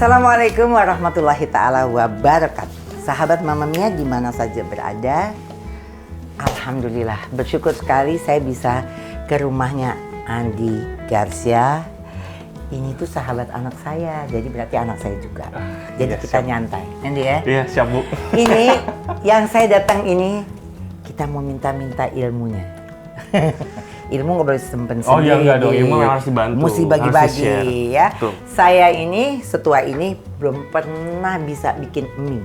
Assalamualaikum warahmatullahi ta'ala wabarakatuh. Sahabat Mamma Mia di mana saja berada, alhamdulillah bersyukur sekali saya bisa ke rumahnya Andi Garcia. Ini tuh sahabat anak saya, jadi berarti anak saya juga. Jadi iya, kita siap. nyantai, Andi ya? Iya, siap Bu. Ini yang saya datang ini, kita mau minta-minta ilmunya. Ilmu nggak boleh simpen sendiri. Oh iya enggak dong, ilmu memang harus dibantu. Mesti bagi-bagi ya. Betul. Saya ini, setua ini belum pernah bisa bikin mie.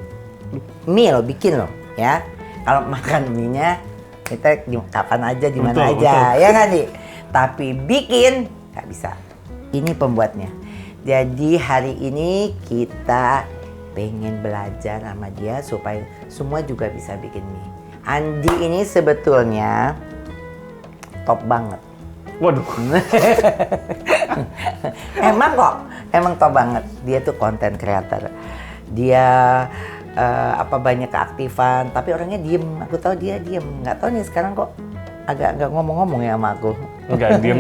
Mie loh, bikin loh ya. Kalau makan mie-nya, kita kapan aja, di mana aja. Betul. Ya nggak nih? Tapi bikin, nggak bisa. Ini pembuatnya. Jadi hari ini kita pengen belajar sama dia supaya semua juga bisa bikin mie. Andi ini sebetulnya top banget. Waduh. emang top banget. Dia tuh content creator. Dia banyak keaktifan, tapi orangnya diem. Aku tahu dia diem. Nggak tahu nih sekarang kok agak nggak ngomong-ngomong ya sama aku. Enggak, diem.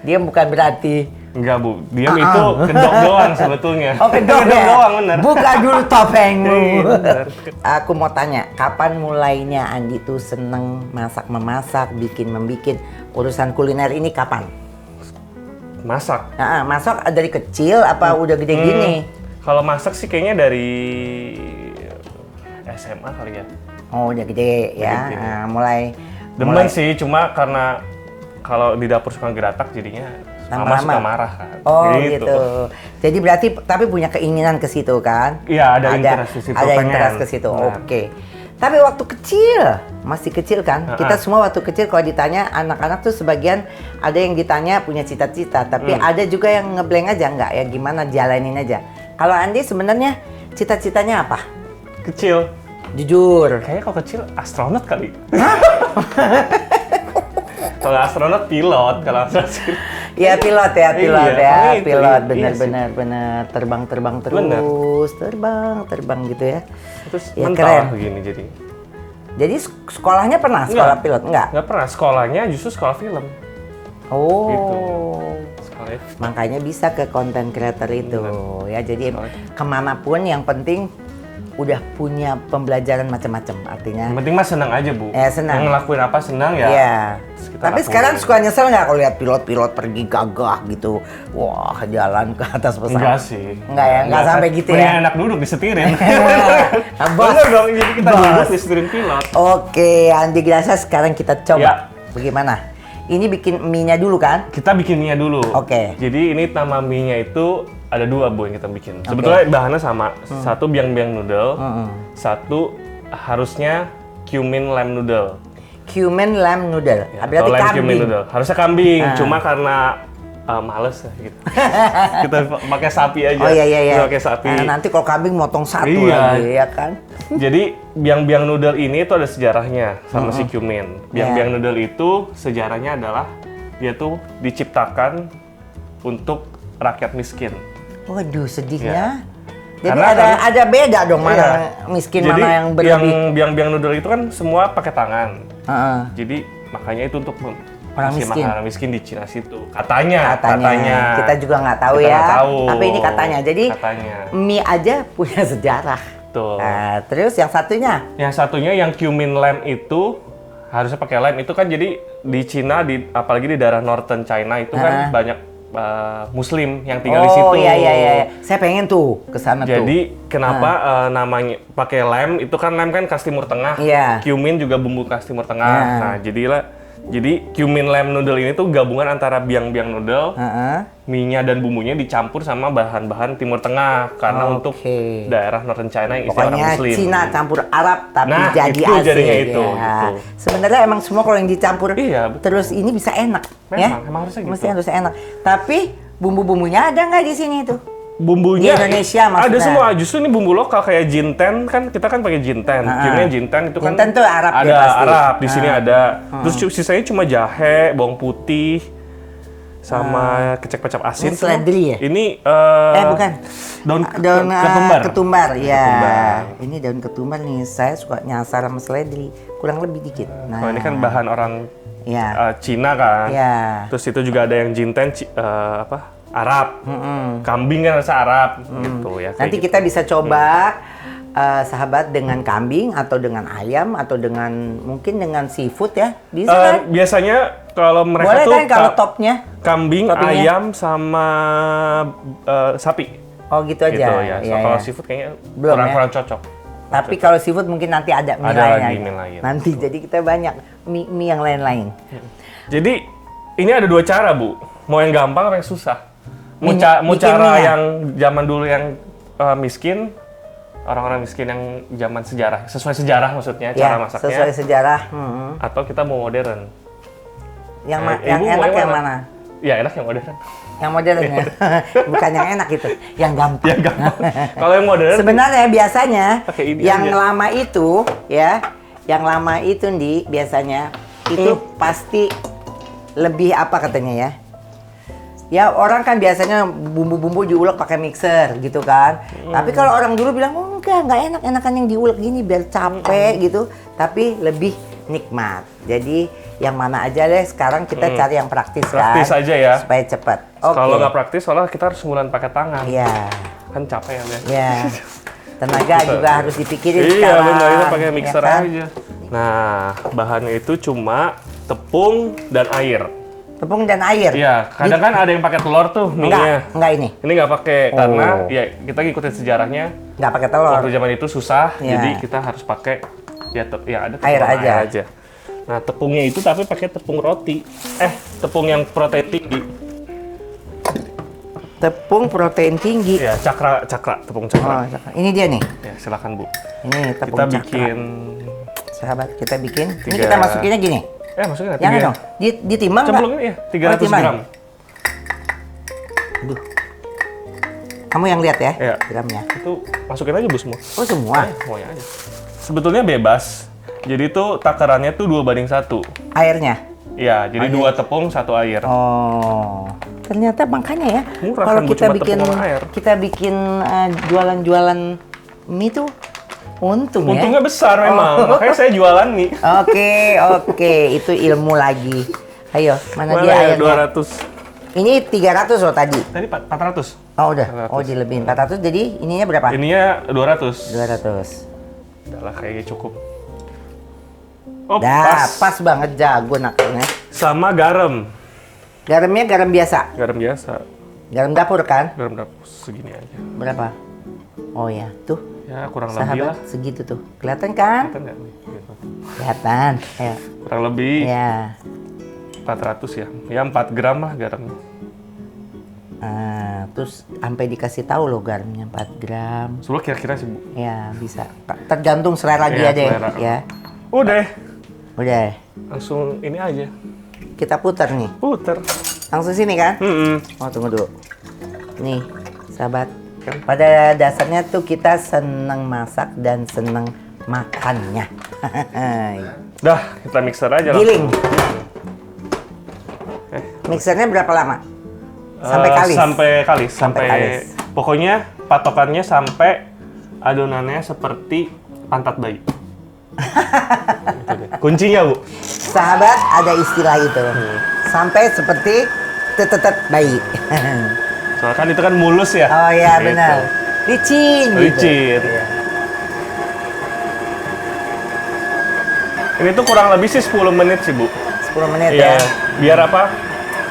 Diem bukan berarti. Enggak Bu, diam itu kedok doang sebetulnya. Oh kedok ya? doang bener. Buka dulu topengmu. Bener. Aku mau tanya, kapan mulainya Andi tuh seneng memasak, membikin urusan kuliner ini kapan? Masak. Masak dari kecil apa udah gede gini? Kalau masak sih kayaknya dari SMA kali ya. Oh udah gede ya, gede. mulai. Demen sih, cuma karena kalau di dapur suka geratak jadinya Mama suka marah kan. Oh gitu. Jadi berarti tapi punya keinginan ke situ kan? Iya, ada interest ke situ. Ada interest ke situ. Nah. Oke. Tapi waktu kecil, masih kecil kan? Kita semua waktu kecil kalau ditanya anak-anak tuh sebagian ada yang ditanya punya cita-cita, tapi ada juga yang ngeblank aja nggak ya gimana jalanin aja. Kalau Andi sebenarnya cita-citanya apa? Kecil. Jujur. Kayaknya kalau kecil astronot kali. Kalau astronot pilot, kalau astronot Ya pilot Iya, pilot iya bener terbang terus, terbang gitu ya. Terus ya, mental keren. begini jadi. Jadi sekolahnya pernah sekolah pilot enggak? Nggak pernah, sekolahnya justru sekolah film. Oh. Gitu. Sekolahnya Makanya bisa ke content creator itu ya. Jadi kemanapun yang penting udah punya pembelajaran macam-macam artinya. yang penting mah senang aja Bu. Ya senang. Yang ngelakuin apa senang ya. Iya. Kita Tapi lakuin. sekarang suka nyesel nggak kalau lihat pilot-pilot pergi gagah gitu, wah jalan ke atas pesawat? Enggak sih. Enggak ya, enggak sampai gitu ya. Mending enak duduk disetirin. Bos. Bener dong, jadi kita Bos. duduk disetirin pilot. Oke, Andi Gracia sekarang kita coba. Ya. Bagaimana? Ini bikin mie-nya dulu kan? Kita bikin mie dulu. Oke. Jadi ini nama mie-nya itu ada dua Bu yang kita bikin. Sebetulnya bahannya sama. Satu biang-biang noodle, satu harusnya cumin lamb noodle. Cumin lamb noodle. Ya, Berarti atau lamb cumin kambing. noodle. Harusnya kambing, cuma karena males ya gitu. Kita pakai sapi aja. Oh iya. Kita pakai sapi. Nah, nanti kalau kambing motong satu Iya. lagi ya kan? Jadi biang-biang noodle ini tuh ada sejarahnya sama si cumin. Biang-biang noodle itu sejarahnya adalah dia tuh diciptakan untuk rakyat miskin. Waduh, sedihnya. Jadi Karena ada beda dong mana miskin Jadi mana yang berlebih. biang-biang noodle itu kan semua pakai tangan. Heeh. Jadi makanya itu untuk Orang ngasih miskin. makanan miskin di Cina situ. Katanya. Kita juga nggak tahu Kita ya. nggak tahu. Tapi ini katanya. Jadi Katanya. mie aja punya sejarah. Tuh. Nah, terus yang satunya? Yang satunya yang cumin lamb itu harusnya pakai lamb itu kan jadi di Cina apalagi di daerah Northern China itu kan banyak Muslim yang tinggal di situ. Oh iya. Saya pengen tuh ke sana tuh. Jadi kenapa namanya pakai lamb itu kan lamb kan khas Timur Tengah. Iya. Cumin juga bumbu khas Timur Tengah. Nah, jadi cumin lamb noodle ini tuh gabungan antara biang-biang noodle, mie-nya dan bumbunya dicampur sama bahan-bahan Timur Tengah karena untuk daerah Northern China yang isi orang Pokoknya Muslim. Cina campur Arab tapi Nah, jadi itu Asia. jadinya itu. Sebenarnya emang semua kalau yang dicampur Iya, betul. terus ini bisa enak ya. Memang harusnya gitu. Mesti harus enak. Tapi bumbu-bumbunya ada nggak di sini tuh? Bumbunya Di Indonesia maksudnya. ada semua. Justru ini bumbu lokal kayak jinten kan kita kan pakai jinten. Cuman jinten itu kan Jinten tuh Arab ada ya pasti. Arab di sini ada. Terus sisanya cuma jahe, bawang putih sama kecap-kecap asin. Ini seledri ya? Ini Bukan. daun ketumbar. ketumbar. Ya. Ketumbar. Ini daun ketumbar nih. Saya suka nyasar sama seledri. Kurang lebih dikit. Nah. Oh, ini kan bahan orang Ya. Cina kan. Ya. Terus itu juga ada yang jinten Arab, kambing kan rasa Arab, gitu ya. Nanti kita bisa coba sahabat dengan kambing atau dengan ayam atau dengan mungkin dengan seafood ya, bisa kan? Biasanya kalau mereka boleh tuh kan kalau topnya kambing, toppingnya? ayam sama sapi. Oh gitu aja. Gitu ya. Iya, Kalau iya. seafood kayaknya Belum ya? kurang cocok. Tapi kalau seafood mungkin nanti ada mie Ada lain lagi aja. mie lain. Nanti jadi kita banyak mie yang lain-lain. Jadi ini ada 2 cara, Bu. Mau yang gampang atau yang susah? Mau Bikin cara mie-nya. yang zaman dulu yang miskin, orang-orang miskin yang zaman sejarah, sesuai sejarah maksudnya cara masaknya. Sesuai sejarah. Atau kita mau modern? Yang Ibu mau enak yang yang mana? mana? Ya enak yang modern. Yang modern ya. Bukan yang enak itu, yang gampang. Yang gampang. Kalau yang modern, Sebenarnya biasanya pakai ini yang aja. lama itu ya, yang lama itu biasanya itu pasti lebih apa katanya ya? Ya orang kan biasanya bumbu-bumbu diulek pakai mixer gitu kan. Tapi kalau orang dulu bilang oh enggak enak, enakan yang diulek gini biar capek gitu. Tapi lebih nikmat. Jadi yang mana aja deh sekarang kita cari yang praktis kan. Praktis aja ya. Supaya cepat. Oke. kalau nggak praktis, soalnya kita harus ngulan pakai tangan. Iya. Kan capek ya, Ben. Ya. Tenaga juga harus dipikirin Iya sekarang. benar, kita pakai mixer ya kan? aja. Nah, bahannya itu cuma tepung dan air. Tepung dan air. Iya, kadang kan ada yang pakai telur tuh mie-nya. Enggak ini. Ini nggak pakai karena ya kita ngikutin sejarahnya. Enggak pakai telur. Waktu zaman itu susah, Iya. jadi kita harus pakai ya ada Air tepung aja. Nah, tepungnya itu tapi pakai tepung roti. Tepung yang protein tinggi. Tepung protein tinggi. Ya, tepung Oh, cakra. ini dia nih. Ya, silakan, Bu. Ini tepung Kita cakra. bikin Sahabat, kita bikin. Ini Tiga- kita masukinnya gini. masukin Jangan dong. Ditimbang nggak? Cemplungin ya, 300 ditimbang. gram. Aduh. Kamu yang lihat ya, Iya. gramnya. Itu masukin aja, Bu, semua. Oh semua. Semuanya aja. Sebetulnya bebas. Jadi tuh takarannya tuh 2:1. Airnya. Iya, jadi 2 tepung, 1 air. Oh. Ternyata makanya ya. Murah Kalau kan, Bu, kita cuma bikin tepung sama air. jualan-jualan mie tuh untung ya. Untungnya besar memang, makanya saya jualan mie. Oke, itu ilmu lagi. Ayo, mana dia ya, airnya? 200. Ini 300 loh tadi. Tadi 400. Oh udah, 400. oh dilebihin 400 jadi ininya berapa? Ininya 200. 200. Udah lah, kayaknya cukup. Oh, Dah, pas banget jago nakalnya. Sama garam. Garamnya garam biasa, Garam biasa. garam dapur kan? Garam dapur segini aja. Berapa? Oh ya, tuh Ya, kurang lebih lah. sahabat segitu tuh. Kelihatan kan? Kelihatan nggak nih? Gitu. Kelihatan. Ayo. Kurang lebih Ya. 400 ya. Ya 4 gram lah garamnya. Terus sampai dikasih tahu loh garamnya 4 gram. Sebelum kira-kira sih, Bu. Ya, bisa. Tergantung selera Iya, dia deh, selera. ya. Udah, Udah, langsung ini aja. kita putar nih. Puter. Langsung sini kan? Oh, tunggu dulu. Nih, sahabat. Pada dasarnya tuh kita seneng masak dan seneng makannya. Dah, kita mixer aja lah. Giling. Mixernya berapa lama? Sampai kalis? Sampai kalis. Sampai kalis. Pokoknya patokannya sampai adonannya seperti pantat bayi. Gitu deh. Kuncinya, Bu. Sahabat, ada istilah itu. Sampai seperti tetetet bayi. Soalnya kan itu kan mulus ya. Oh iya, Gitu. benar. Licin gitu. Licin. Iya. Ini tuh kurang lebih sih 10 menit sih, Bu. 10 menit Iya. ya. Biar apa?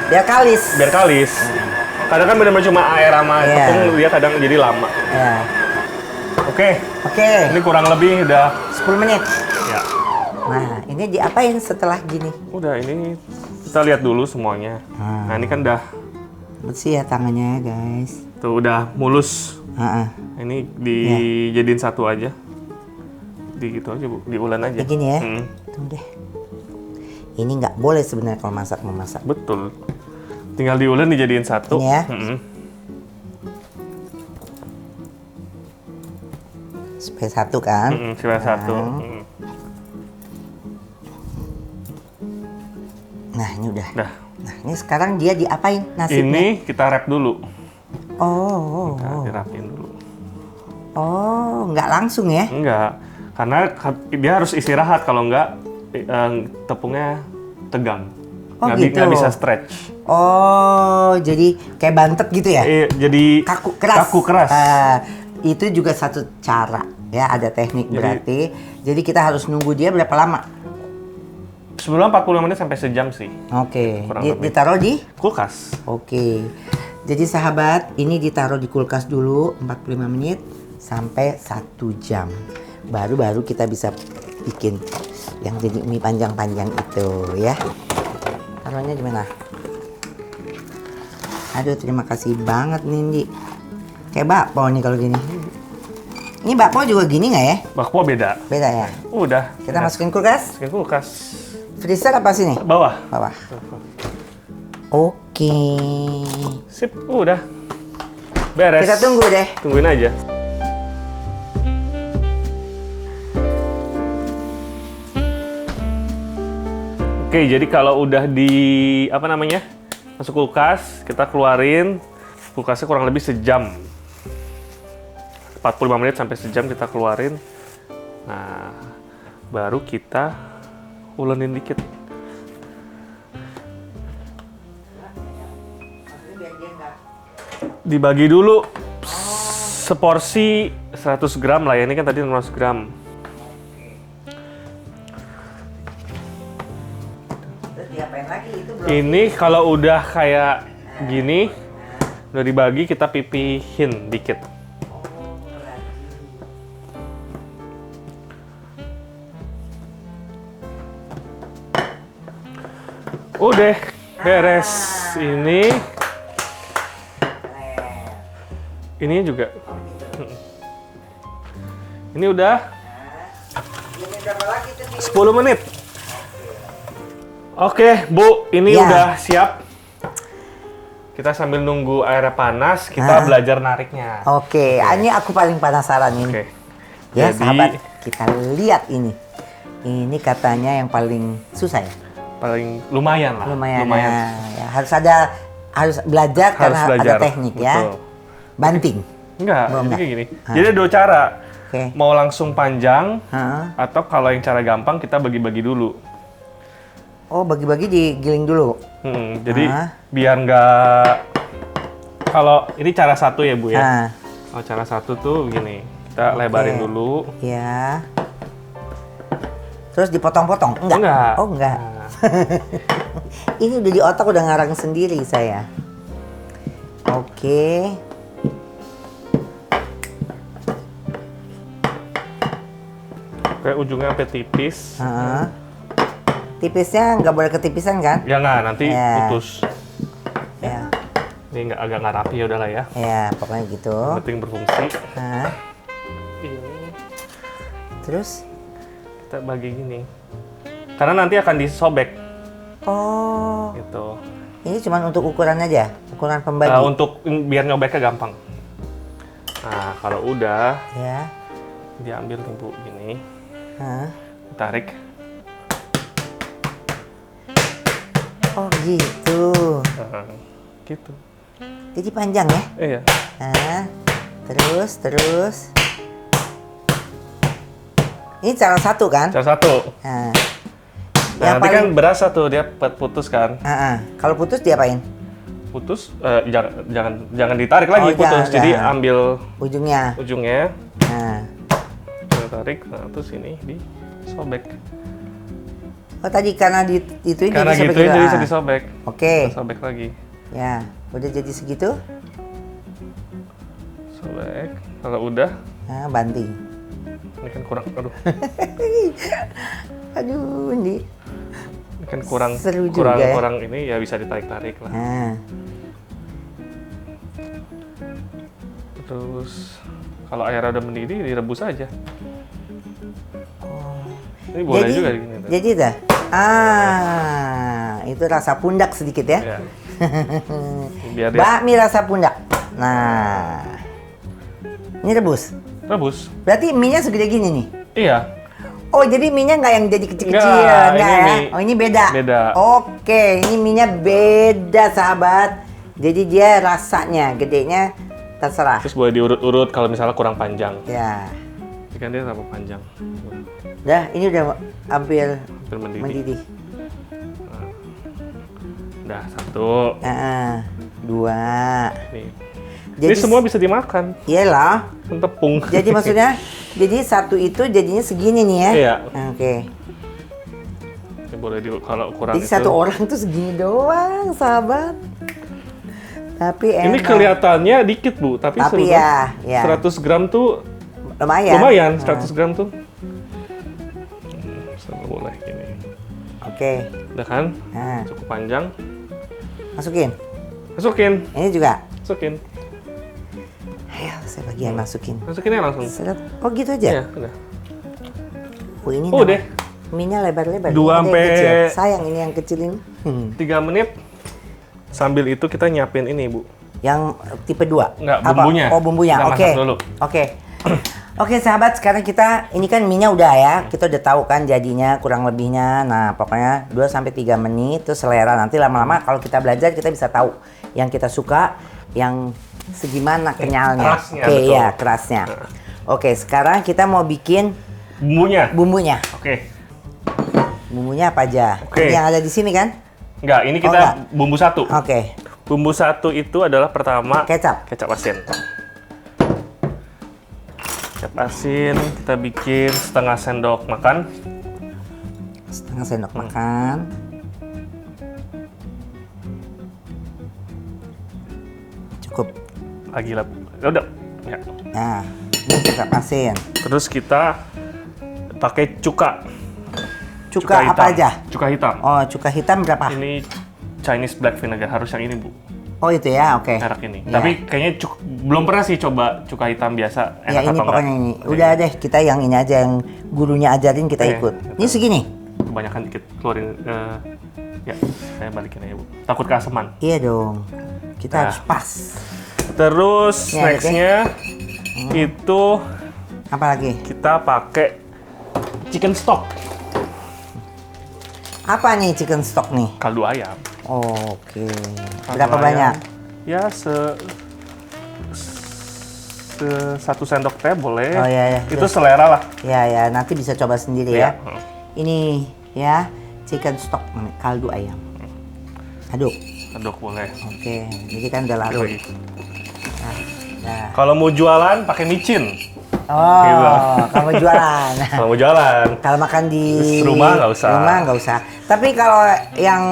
Biar kalis. Biar kalis. Kadang kan benar-benar cuma air sama Iya. tepung, dia kadang jadi lama. Ya. Oke, Oke, ini kurang lebih udah. 10 menit. Ya. Nah, ini diapain setelah gini? Udah, ini kita lihat dulu semuanya. Nah, ini kan udah Bersih ya tangannya, guys. tuh udah mulus. Heeh. Ini dijadiin satu aja. Di gitu aja, Bu. Diulen aja. Kayak gini ya. Hmm, Tunggu deh. Ini nggak boleh sebenarnya kalau memasak. betul. Tinggal diulen dijadiin satu. Ini ya. Supaya satu kan? Sila satu. Nah, ini udah. Dah. Nah, ini sekarang dia diapain nasibnya? Ini kita wrap dulu. Oh, Kita dirapin dulu. nggak langsung ya? Enggak. Karena dia harus istirahat, kalau enggak tepungnya tegang. Oh gitu. Nggak bisa stretch. Oh, jadi kayak bantet gitu ya? Iya, jadi kaku keras. Kaku keras. Itu juga satu cara ya, ada teknik berarti. Jadi kita harus nunggu dia berapa lama? Sebelum 45 menit sampai sejam sih. Oke. Kurang lebih. Ditaruh di Kulkas. Oke. Jadi sahabat, ini ditaruh di kulkas dulu 45 menit sampai 1 jam. Baru kita bisa bikin yang jadi mie panjang-panjang itu ya. Taruhnya di mana? Aduh, terima kasih banget Nindi. Kayak bakpo nih kalau gini. Ini bakpo juga gini nggak ya? Bakpo beda. Beda ya? Udah. Kita masukin kulkas? Masukin kulkas. Freezer apa sini? Bawah. Bawah. Oke. Sip, udah. Beres. Kita tunggu deh. Tungguin aja. Oke, jadi kalau udah masuk kulkas, kita keluarin. Kulkasnya kurang lebih sejam. 45 menit sampai sejam kita keluarin. Nah, baru kita ulenin dikit. Dibagi dulu seporsi 100 gram lah ya, ini kan tadi 100 gram. Terus diapain lagi? Itu belum. Ini kalau udah kayak gini, udah dibagi, kita pipihin dikit. Udah beres. Ini juga. Ini udah 10 menit. Oke, Bu, ini Ya. udah siap. Kita sambil nunggu airnya panas, kita belajar nariknya. Oke, ini aku paling penasaran ini. Oke. Ya, Jadi, sahabat, kita lihat ini. Ini katanya yang paling susah ya? paling lumayan lah. Lumayan. Ya, harus belajar karena ada teknik ya. Betul. Banting. Enggak, Belum, jadi enggak? kayak gini. Jadi ada 2 cara. Oke. Mau langsung panjang, Hah? atau kalau yang cara gampang kita bagi-bagi dulu. Oh, bagi-bagi digiling dulu. Jadi Hah? biar nggak, kalau ini cara satu ya Bu ya. Nah, Kalau cara satu tuh gini, kita lebarin dulu. ya. Terus dipotong-potong? Enggak? Enggak. Oh, enggak. Nah, Ini udah di otak udah ngarang sendiri saya. Oke. kayak ujungnya sampai tipis. Heeh. Tipisnya nggak boleh ketipisan kan? Ya nggak, nanti Ya. putus. Ya. Ini agak nggak rapi, ya udahlah ya. Ya, pokoknya gitu. Yang penting berfungsi. Hah? Ini Terus? kita bagi gini. Karena nanti akan disobek Oh, gitu. ini cuma untuk ukuran aja, ukuran pembagi. Untuk biar nyobeknya gampang. Nah, kalau udah Ya. diambil nih Bu, gini. Hah? Tarik. Oh gitu. Nah, gitu. Jadi panjang ya? Iya. Nah, terus. Ini cara satu kan? Cara satu. Nah, Nah, nanti kan berasa tuh dia putus kan. Kalau putus diapain? Putus, jangan ditarik lagi Oh, putus. jangan. Jadi ambil Ujungnya. ujungnya, Nah. kita tarik, nah terus ini disobek. Oh tadi karena itu Karena jadi gitu jadi bisa disobek. Oke. Kita sobek lagi. Ya, udah jadi segitu. Sobek. Kalau udah, Nah, banting. ini kan kurang, aduh, Aduh, ini. ini kan kurang, Seru juga ya. kurang ini ya bisa ditarik-tarik lah. Nah, Terus kalau airnya udah mendidih direbus aja. Ini boleh juga gini. tuh. jadi dah. Itu rasa pundak sedikit ya. Ya. Biar dia Bakmi rasa pundak. Nah, ini rebus. rebus. Berarti mie-nya segede gini nih. Iya. Oh, jadi mie-nya nggak yang jadi kecil-kecil, Nggak, nggak ini ya? mie. Oh, ini beda. Beda. Oke, ini mie-nya beda, sahabat. Jadi dia rasanya gedenya terserah. Terus boleh diurut-urut kalau misalnya kurang panjang. Ya. Ini kan dia tambah panjang. Dah, ini udah hampir Hampir mendidih. mendidih. Udah, 1. 2. Nih. Jadi Ini semua bisa dimakan. Iyalah. Tepung. Jadi maksudnya, jadi 1 itu jadinya segini nih ya? Iya. Oke. Ini boleh kalau kurang Jadi itu. 1 orang tuh segini doang, sahabat. Tapi enak. Ini kelihatannya dikit, Bu, tapi ya. 100 gram tuh lumayan. 100 gram tuh. Sama boleh gini. Oke. Udah kan? Nah, Cukup panjang. masukin. Masukin. Ini juga. Masukin. Ayo, saya bagian masukin. Masukinnya langsung. Sedap. Oh gitu aja? Iya, udah. Oh ini Udah. minyak lebar-lebar. 2 Ini ada yang sampai- kecil. Sayang ini yang kecil ini. 3 menit. Sambil itu kita nyiapin ini, Bu. Yang tipe 2? Enggak, bumbunya. Oh, bumbunya. Kita Oke. masak dulu. Oke. Oke, sahabat, sekarang kita ini kan minyak udah ya. Kita udah tahu kan jadinya kurang lebihnya. Nah, pokoknya 2 sampai 3 menit itu selera. Nanti lama-lama kalau kita belajar kita bisa tahu yang kita suka, yang segimana kenyalnya. Kerasnya, Oke, betul. ya, kerasnya. Oke, sekarang kita mau bikin bumbunya. Oke. Bumbunya apa aja? Oke. Ini yang ada di sini kan? Enggak, ini kita enggak. bumbu 1. Oke. Bumbu 1 itu adalah pertama Kecap. kecap asin. Kecap asin kita bikin setengah sendok makan. Setengah sendok makan. Cukup. Lagi lah. Ya udah. Ya. Nah, ini kecap asin. Terus kita pakai cuka. Cuka apa hitam. aja? Cuka hitam. Oh, cuka hitam berapa? Ini Chinese black vinegar, harus yang ini, Bu. Oh, itu ya, oke. Merek ini. Ya. Tapi kayaknya belum pernah sih coba cuka hitam biasa. Ya, Enak ini apa pokoknya enggak? ini. Oke. Udah deh, kita yang ini aja, yang gurunya ajarin kita Oke, ikut. gitu. Ini segini? Kebanyakan dikit. Keluarin. Ya, saya balikin aja, Bu. Takut keaseman. Iya dong. Kita Nah. harus pas. Terus Ini ada, nextnya itu Apa lagi? kita pakai chicken stock, Apa nih chicken stock nih? kaldu ayam. Oke. Kaldu Berapa ayam, banyak? Ya 1 sendok teh boleh. Oh, iya, iya. Itu selera lah. Ya, nanti bisa coba sendiri ya. Iya. Ini ya, chicken stock, kaldu ayam. Aduk. Aduk boleh. Oke, jadi kan udah larut. Lagi. Nah. Kalau mau jualan pakai micin. Oh, Gitu. kamu jualan. Kalau mau jualan. Kalau makan di Rumah nggak usah. Rumah nggak usah. Tapi kalau yang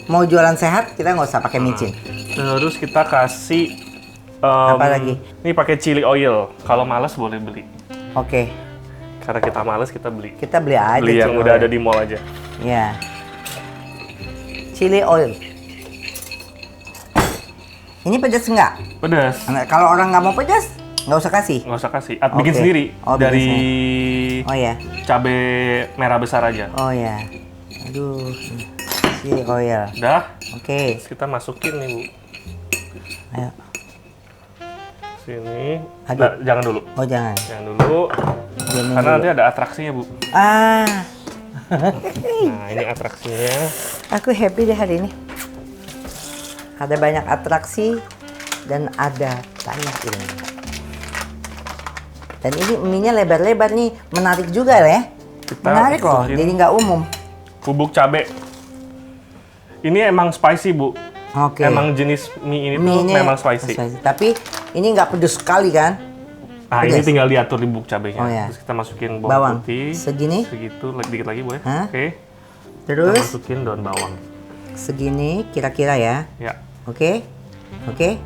mau jualan sehat, kita nggak usah pakai micin. Terus kita kasih Apa lagi? Ini pakai chili oil. Kalau males boleh beli. Oke, Karena kita males kita beli. kita beli aja. Beli yang chili udah oil. ada di mall aja. Ya. Chili oil. Ini pedas nggak? Pedas. Nah, kalau orang nggak mau pedas, nggak usah kasih. Nggak usah kasih. Bikin Oke. sendiri. Oh, bikin dari Oh ya. cabai merah besar aja. Oh ya. Aduh. Chili oil. Udah. Oke. Terus kita masukin nih, Bu. Ayo. Sini. Aduk. Nah, jangan dulu. Oh jangan. Jangan dulu. Diamin Karena dulu. nanti ada atraksinya, Bu. Ah. Nah, ini atraksinya. Aku happy deh hari ini. Ada banyak atraksi dan ada banyak ilmu. Dan ini mie-nya lebar-lebar nih, menarik juga ya. Kita Menarik loh, masukin jadi nggak umum. bubuk cabai. Ini emang spicy, Bu. Oke. Emang jenis mie ini tuh Mie-nya memang spicy. Tapi ini nggak pedes sekali kan? Nah, ini Pedas. tinggal diatur di bubuk cabainya. Oh, ya. Terus kita masukin Bawang. bawang putih. Segini? Segitu, dikit lagi boleh. Hah? Oke. Kita Terus masukin daun bawang. segini kira-kira ya. Ya. Oke? Oke?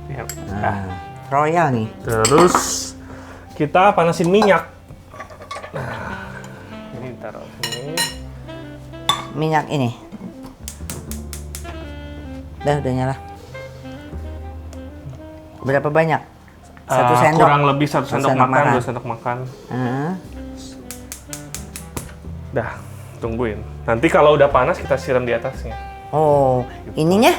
Ya. Nah, royal nih. Terus kita panasin minyak. Nah, ini taruh sini. Minyak ini. Udah nyala. Berapa banyak? 1 sendok. Kurang lebih 1 sendok makan, 2 sendok makan. Ah. Dah, tungguin. Nanti kalau udah panas kita siram di atasnya. Oh, ininya?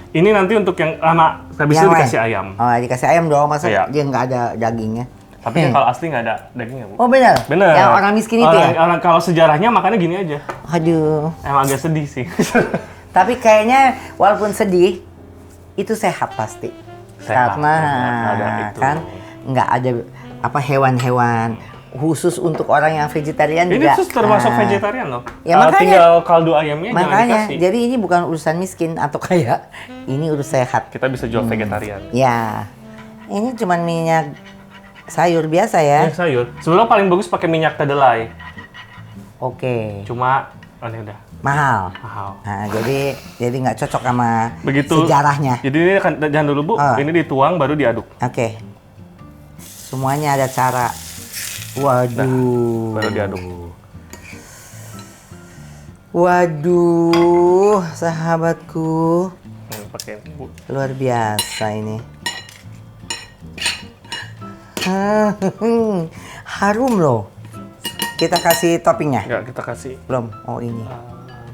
Ini nanti untuk yang lama, habis Yang itu dikasih lain? ayam. Oh, dikasih ayam dong, masa Iya. dia nggak ada dagingnya? Tapi kan kalau asli nggak ada dagingnya, Bu. Oh benar? Bener. Yang orang miskin itu ya? Orang kalau sejarahnya makannya gini aja. Aduh. Emang agak sedih sih. Tapi kayaknya walaupun sedih, itu sehat pasti. Sehat, Karena nggak ada itu. kan nggak ada apa hewan-hewan khusus untuk orang yang vegetarian Ini juga. tuh termasuk vegetarian loh. Ya, makanya, tinggal kaldu ayamnya jangan makanya, dikasih. jadi ini bukan urusan miskin atau kaya, ini urus sehat. Kita bisa jual vegetarian. Ya, ini cuman minyak sayur biasa ya. Minyak sayur. Sebenarnya paling bagus pakai minyak kedelai. Oke. Cuma, ini udah Mahal. mahal. Nah, jadi nggak cocok sama Begitu. sejarahnya. Jadi ini kan jangan dulu Bu. Oh. Ini dituang baru diaduk. Oke. Semuanya ada cara. Waduh. Baru diaduk. Waduh, sahabatku. Pakai ini Bu. Luar biasa ini. Harum loh. Kita kasih toppingnya? Enggak, kita kasih Belum. Oh ini.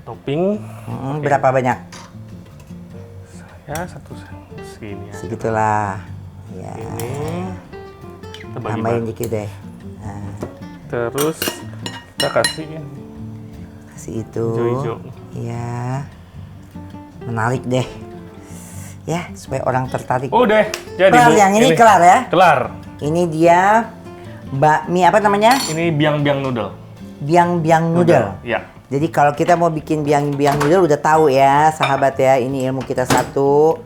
topping. Berapa banyak? Ya, satu segini ya. Segitulah. Ya. Kita bagi Tambahin dikit deh. Nah, terus kita kasih kasih itu. hijau-hijau. Ya. Menarik deh. Ya, supaya orang tertarik. Udah, jadi Kelar Bu. yang ini kelar ya. Kelar. Ini dia bakmi apa namanya? Ini biang-biang noodle. Biang-biang noodle. Ya. Jadi kalau kita mau bikin biang-biang noodle udah tahu ya, sahabat ya. Ini ilmu kita satu.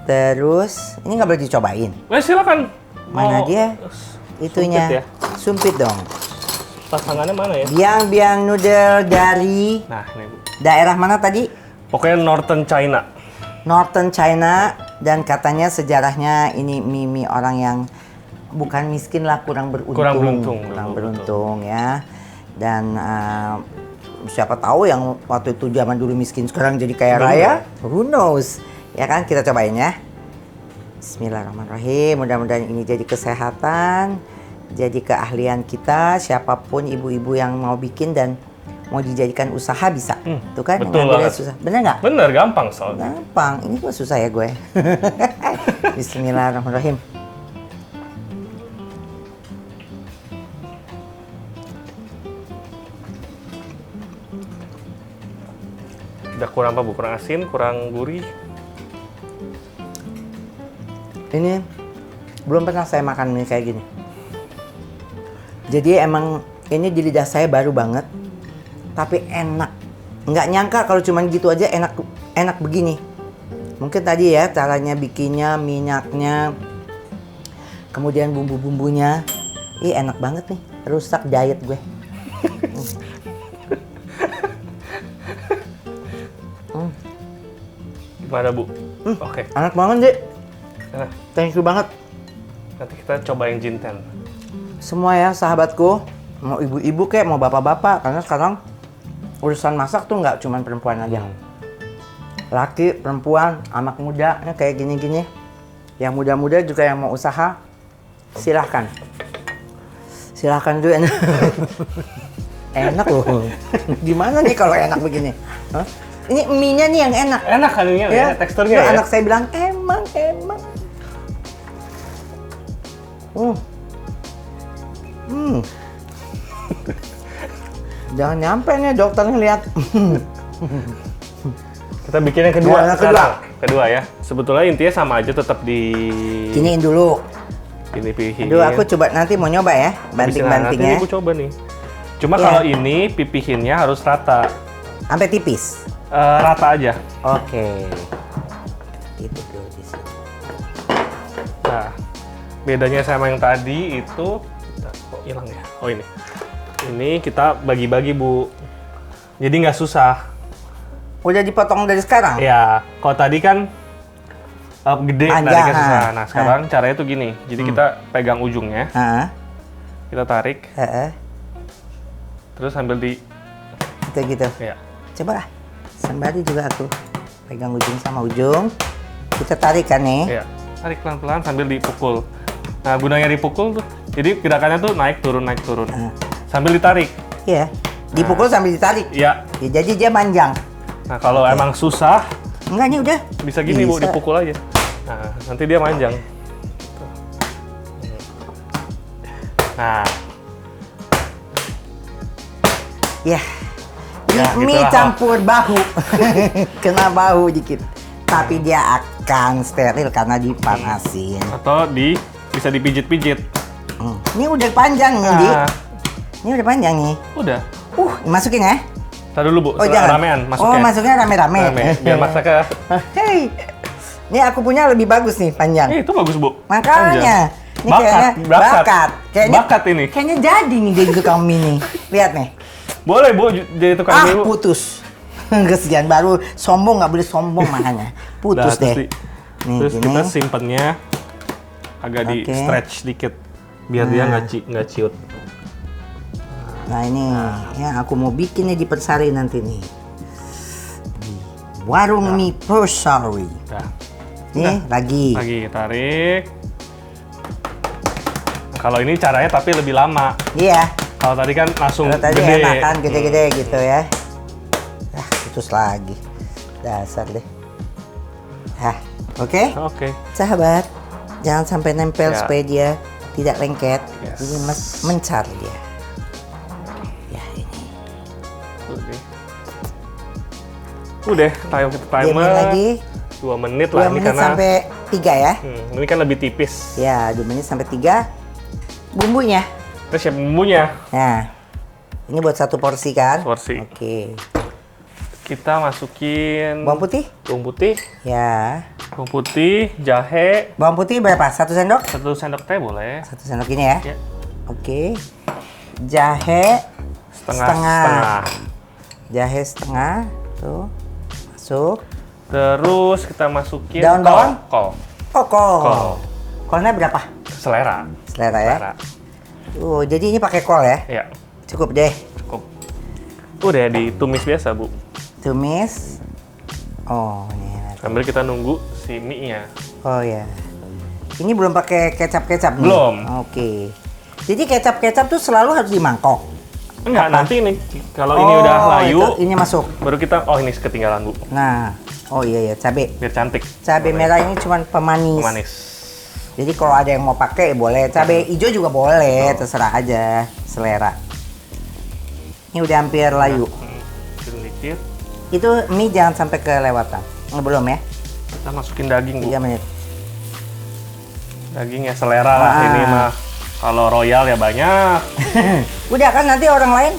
Terus ini nggak boleh dicobain. Silakan. Mana Mau dia? Itunya. sumpit ya? Sumpit dong. Pasangannya mana ya? Biang-biang noodle dari Nah, ini Bu. daerah mana tadi? Pokoknya Northern China. Northern China, dan katanya sejarahnya ini mie orang yang bukan miskin lah, kurang beruntung. Kurang beruntung ya. Dan siapa tahu yang waktu itu zaman dulu miskin sekarang jadi kaya raya? Who knows? Ya kan, kita cobain ya. Bismillahirrahmanirrahim. Mudah-mudahan ini jadi kesehatan, jadi keahlian kita. Siapapun ibu-ibu yang mau bikin dan mau dijadikan usaha bisa. Tuh kan, betul ngambilnya banget. susah. Bener nggak? Bener, gampang soalnya. Gampang. Ini kok susah ya gue. Bismillahirrahmanirrahim. Udah kurang apa Bu? Kurang asin, kurang gurih. Ini belum pernah saya makan mie kayak gini. Jadi emang ini di lidah saya baru banget, tapi enak. Nggak nyangka kalau cuma gitu aja enak begini. Mungkin tadi ya caranya bikinnya, minyaknya, kemudian bumbu-bumbunya. Ih enak banget nih, rusak diet gue. Gimana Bu? Oke. Enak banget deh. Nah, Thank you banget. nanti kita cobain jinten. Semua ya sahabatku, mau ibu-ibu kayak mau bapak-bapak, karena sekarang urusan masak tuh nggak cuma perempuan aja. Laki, perempuan, anak muda, ya kayak gini-gini. Yang muda-muda juga yang mau usaha, silahkan. Silahkan tuh enak. Enak loh. Gimana nih kalau enak begini? Hah? Ini mie-nya nih yang enak. Enak kan ini ya, teksturnya Tuh, ya. anak saya bilang emang. Jangan nyampe nih dokter ngeliat. Kita bikin yang kedua. Yang sekarang. Kedua ya. Sebetulnya intinya sama aja, tetap di Giniin dulu. ini pipihin. Aduh, aku coba nanti mau nyoba ya, Nanti banting-bantingnya. Ibu coba nih. Cuma Iya. kalau ini pipihinnya harus rata. Sampai tipis. Rata aja. Oke. Itu dulu di sini. Nah, bedanya sama yang tadi itu, kok hilang ya? Oh ini. Ini kita bagi-bagi Bu. Jadi nggak susah. Udah dipotong dari sekarang? Ya, kalau tadi kan gede, Panjang, nariknya susah. ha. Nah, sekarang caranya tuh gini. Jadi kita pegang ujungnya, Heeh. kita tarik, Heeh. terus sambil di, Gitu. ya. Coba lah. Sembari juga aku pegang ujung sama ujung. Kita tarik kan nih. Ya, tarik pelan-pelan sambil dipukul. Nah, gunanya dipukul tuh, jadi gerakannya tuh naik turun. Sambil ditarik. Iya. Dipukul sambil ditarik. Ya. Ya, jadi dia manjang. Nah, kalau emang susah, Enggak, ini udah. bisa gini Bu, Bisa. dipukul aja. Nah, nanti dia manjang. Nah, Ya. Ini Ya, mie gitulah. campur bahu. Kena bahu dikit. Tapi dia akan steril karena dipanasin. atau bisa dipijit-pijit. Ini udah panjang nih, Di. Nah, Ini udah panjang nih. udah. Masukin ya? Tar dulu Bu, Oh, jangan. ramean masuknya. Oh, masuknya rame-rame. Rame, biar masaknya. Hei. Ini aku punya lebih bagus nih, panjang. Itu bagus Bu. Makanya. Ini kayaknya bakat. Kayaknya, Bakat ini. Kayaknya jadi nih jadi tukang mie nih. Lihat nih. Boleh Bu jadi tukang mie Bu. Putus. Kesian, baru sombong, nggak boleh sombong makanya. Putus Nah, deh. Nih, terus gini. kita simpennya agak di stretch dikit biar dia nggak ciut. Nah ini yang aku mau bikin nih di Persari nanti nih. Di warung mie Persari. Nah, Nih lagi. tarik. Kalau ini caranya tapi lebih lama. Iya. Kalau tadi kan langsung Kalau tadi gede. enak kan gede-gede gitu ya. Putus lagi. Dasar deh. Oke. Oke. Sahabat, jangan sampai nempel Ya. supaya dia tidak lengket. Yes. Jadi mencar dia. Ya ini. Udah, kita Diamin timer lagi 2 menit 2 lah ini menit karena sampai 3 ya. ini kan lebih tipis. Ya, 2 menit sampai 3. Bumbunya. Kita siap bumbunya. Nah, ini buat 1 porsi kan? Porsi. Oke. Kita masukin Bawang putih? bawang putih, Ya. bawang putih, jahe, Bawang putih berapa? 1 sendok? 1 sendok teh boleh. 1 sendok ini ya? Ya. Oke. Jahe Setengah. Jahe setengah. Tuh. Masuk. Terus kita masukin Daun bawang? kol. Oh, kol. Kol. Kolnya berapa? Selera. Selera ya? Jadi ini pakai kol ya? Ya, Cukup deh. cukup. Udah ditumis biasa, Bu. Tumis. Oh, ini. Sambil kita nunggu si mie-nya. Oh ya. Ini belum pakai kecap-kecap nih? Belum. Oke. Jadi kecap-kecap tuh selalu harus di mangkok? Enggak, nanti ini kalau ini udah layu, ini masuk. baru kita ini ketinggalan, Bu. Nah, oh iya ya, cabe. Biar cantik. Cabe merah ini cuma pemanis. Manis. Jadi kalau ada yang mau pakai boleh. Cabe hijau juga boleh, terserah aja, selera. Ini udah hampir layu. Sedikit. Itu mie jangan sampai kelewatan. Belum ya? Kita masukin daging, Bu. 3 menit. Daging ya selera lah ini mah. Kalau royal ya banyak. Udah kan nanti orang lain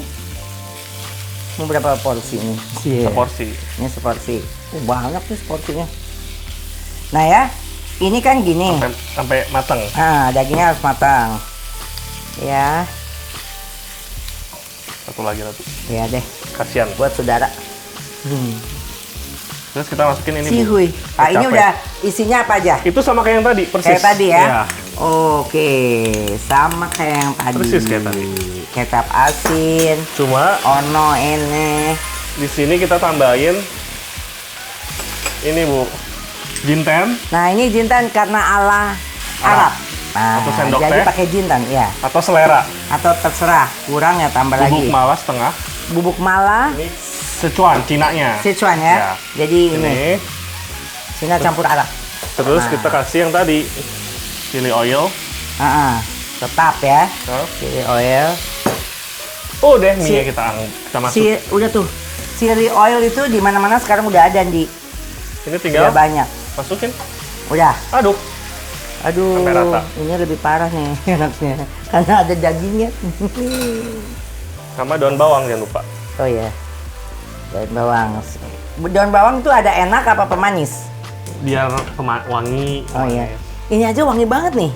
mau berapa porsi ini? Seporsi. Ini seporsi. Banyak tuh seporsinya. Nah ya, ini kan gini. Sampai matang. Nah, dagingnya harus matang. Ya, Satu lagi lah, Bu. ya deh. Kasihan. Buat saudara. Terus kita masukin ini, Bu. Cihuy. Pak, ini Kecap udah isinya apa aja? Itu sama kayak yang tadi, persis. Kayak tadi ya? Iya. Oke, sama kayak yang tadi. Persis kayak tadi. Kecap asin. Cuma Ono ini. di sini kita tambahin ini, Bu. Jinten Nah, ini jintan karena ala Arab. Nah, 1 sendok jadi teh. pakai jintan, ya. atau selera. Atau terserah, kurang ya tambah Bubuk lagi. mala setengah. Bubuk mala, Ini Sichuan, Cinanya. Sichuan ya. Ya. Jadi ini, Ini. Cina campur Arab. Terus kita kasih yang tadi. Chili oil. Tetap ya. Oh. Chili oil. Udah mie kita masuk. Udah tuh. Chili oil itu di mana-mana sekarang udah ada, Di. Ini tinggal Udah banyak. masukin. Udah. Aduk. Aduh, Sampai rata. ini lebih parah nih enaknya. Karena ada dagingnya. Sama daun bawang jangan lupa. Oh ya. Daun bawang. Daun bawang tuh ada enak apa pemanis? Biar wangi. Oh iya. Ini aja wangi banget nih.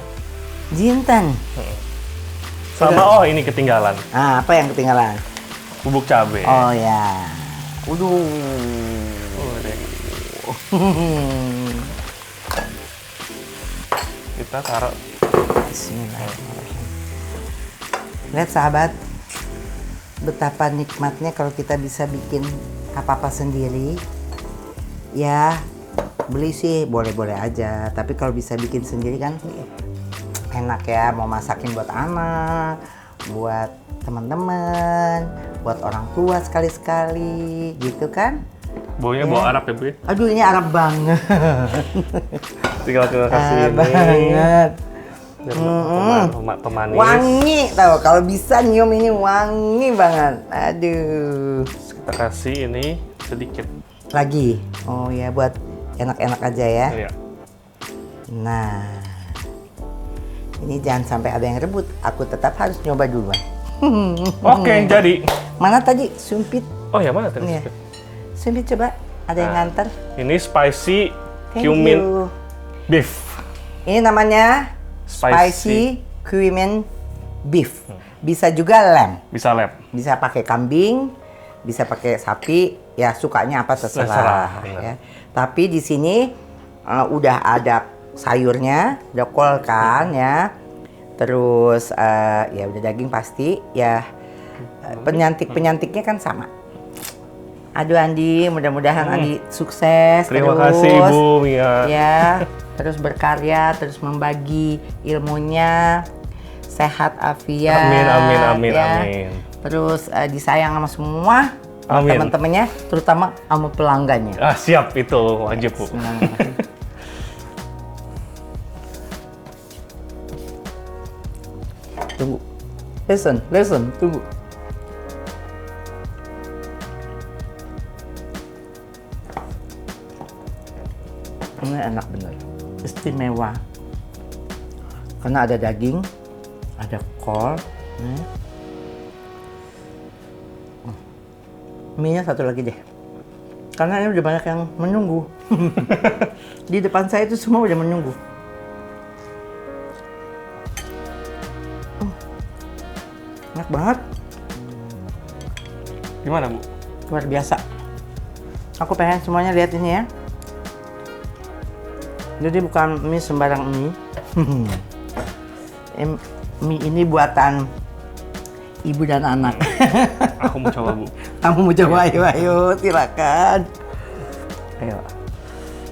Jintan. Sama ini ketinggalan. Ah, apa yang ketinggalan? Bubuk cabe. Oh ya. Waduh. Udah. Kita taruh. Bismillahirrahmanirrahim. Lihat sahabat, betapa nikmatnya kalau kita bisa bikin apa-apa sendiri. Ya, beli sih boleh-boleh aja, tapi kalau bisa bikin sendiri kan enak ya. Mau masakin buat anak, buat teman-teman, buat orang tua sekali-sekali, gitu kan? Baunya bau Arab ya, Bu? Aduh, ini Arab banget. Tinggal kita kasih ini. Banget. Pemanis. Wangi tau, kalau bisa nyium ini wangi banget. Aduh. Terus kita kasih ini sedikit. Lagi. Oh ya, buat enak-enak aja ya. Iya. Nah. Ini jangan sampai ada yang rebut. Aku tetap harus nyoba duluan. Oke, jadi. Mana tadi sumpit? Oh ya, mana tadi? Iya. Sumpit coba. Ada yang nganter. Ini spicy Thank cumin you. beef. Ini namanya spicy cumin beef. Bisa juga lamb. Bisa lamb. Bisa pakai kambing, bisa pakai sapi. Ya sukanya apa terserah. Ya. Tapi di sini udah ada sayurnya, udah kol kan ya. Terus ya udah daging pasti ya. Penyantiknya kan sama. Aduh Andi, mudah-mudahan Andi sukses. Terima kasih Bu Mia. Ya, terus berkarya, terus membagi ilmunya, sehat afiat. Amin. Terus disayang sama semua Amin. teman-temannya, terutama sama pelanggannya. Siap, itu wajib Bu. Tunggu. Listen, tunggu. Ini enak bener, istimewa. Karena ada daging, ada kol. Mie-nya satu lagi deh. Karena ini udah banyak yang menunggu. Di depan saya itu semua udah menunggu. Enak banget. Gimana Bu? Luar biasa. Aku pengen semuanya lihat ini ya. Jadi bukan mie sembarang mie. Mie ini buatan ibu dan anak. Aku mau coba Bu. Kamu mau coba? Ayo, silakan. Ayo.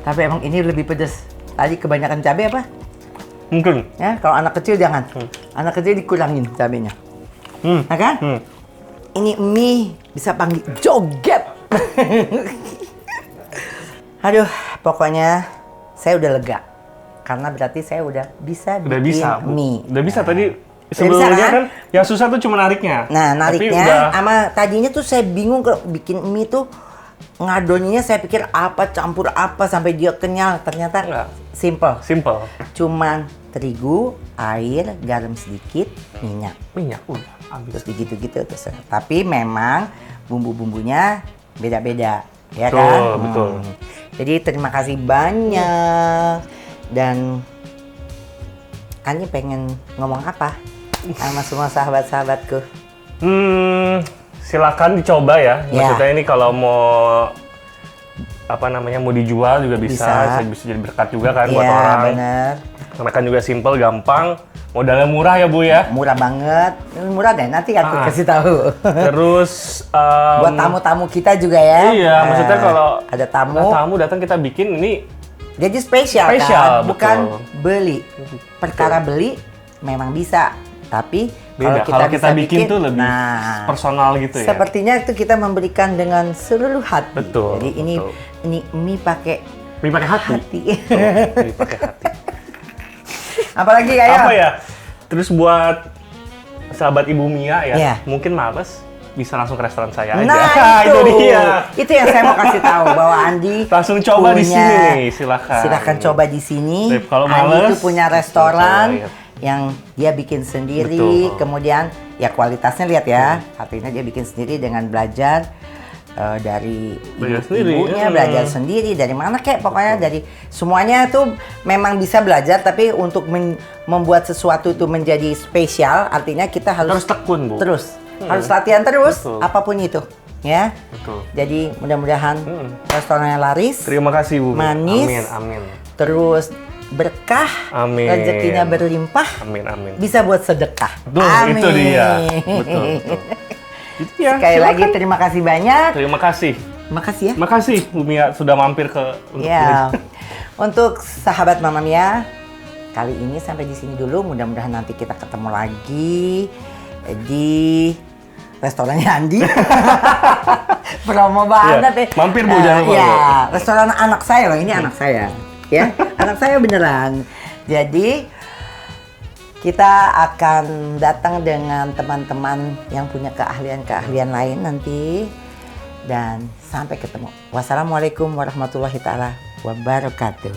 Tapi emang ini lebih pedas. Tadi kebanyakan cabai apa? Mungkin. Ya, kalau anak kecil jangan. Anak kecil dikurangin cabainya. Nah kan? Ini mie bisa panggil joget. Aduh, pokoknya saya udah lega. Karena berarti saya udah bisa bikin mie. Udah bisa tadi. Sebelumnya bisa, kan yang susah tuh cuma nariknya. Nah, nariknya udah... sama tadinya tuh saya bingung kalau bikin mie tuh ngadonnya saya pikir apa, campur apa sampai dia kenyal. Ternyata enggak. Simple. Cuman terigu, air, garam sedikit, minyak. Udah habis. Terus gitu-gitu terus. Tapi memang bumbu-bumbunya beda-beda, ya betul, kan? Betul. Jadi terima kasih banyak. Dan Ani pengen ngomong apa sama semua sahabat-sahabatku? Silakan dicoba ya. Maksudnya ini kalau mau mau dijual juga bisa jadi berkat juga kan buat orang. Iya, bener. Karena kan juga simple, gampang, modalnya murah ya Bu ya. Murah banget, murah deh. Nanti aku kasih tahu. Terus buat tamu-tamu kita juga ya. Iya, maksudnya kalau ada tamu datang kita bikin ini jadi spesial kan, bukan beli. Perkara beli memang bisa, tapi kalau kita bikin tuh lebih personal gitu ya. Sepertinya itu kita memberikan dengan seluruh hati. Betul. Jadi ini mie pakai hati. Mie pakai hati. Apalagi kayak apa ya? Terus buat sahabat Ibu Mia ya, mungkin males bisa langsung ke restoran saya aja. Nah, itu dia. Itu yang saya mau kasih tahu bahwa Andi langsung coba di sini nih, silakan. Silakan coba di sini. Kalau Andi itu punya restoran yang dia bikin sendiri, kemudian ya kualitasnya lihat ya. Artinya dia bikin sendiri dengan belajar dari ibunya, belajar sendiri dari mana kek, pokoknya dari semuanya tuh memang bisa belajar, tapi untuk membuat sesuatu itu menjadi spesial, artinya kita harus tekun, Bu. Harus latihan terus, apapun itu, ya. Betul. Jadi mudah-mudahan restorannya laris. Terima kasih Bu. Manis. Amin. Terus berkah. Amin. Rezekinya berlimpah. Amin. Bisa buat sedekah. Amin. Itu dia. Betul. Ya, sekali lagi terima kasih banyak. Terima kasih. Makasih ya. Makasih Bu Mia sudah mampir ke Untuk sahabat Mama Mia, kali ini sampai di sini dulu. Mudah-mudahan nanti kita ketemu lagi di restorannya Andi. Promo banget ya. Mampir Bu, jangan lupa. Ya, restoran anak saya loh, ini anak saya. Ya, anak saya beneran. Jadi kita akan datang dengan teman-teman yang punya keahlian-keahlian lain nanti. Dan sampai ketemu. Wassalamualaikum warahmatullahi taala wabarakatuh.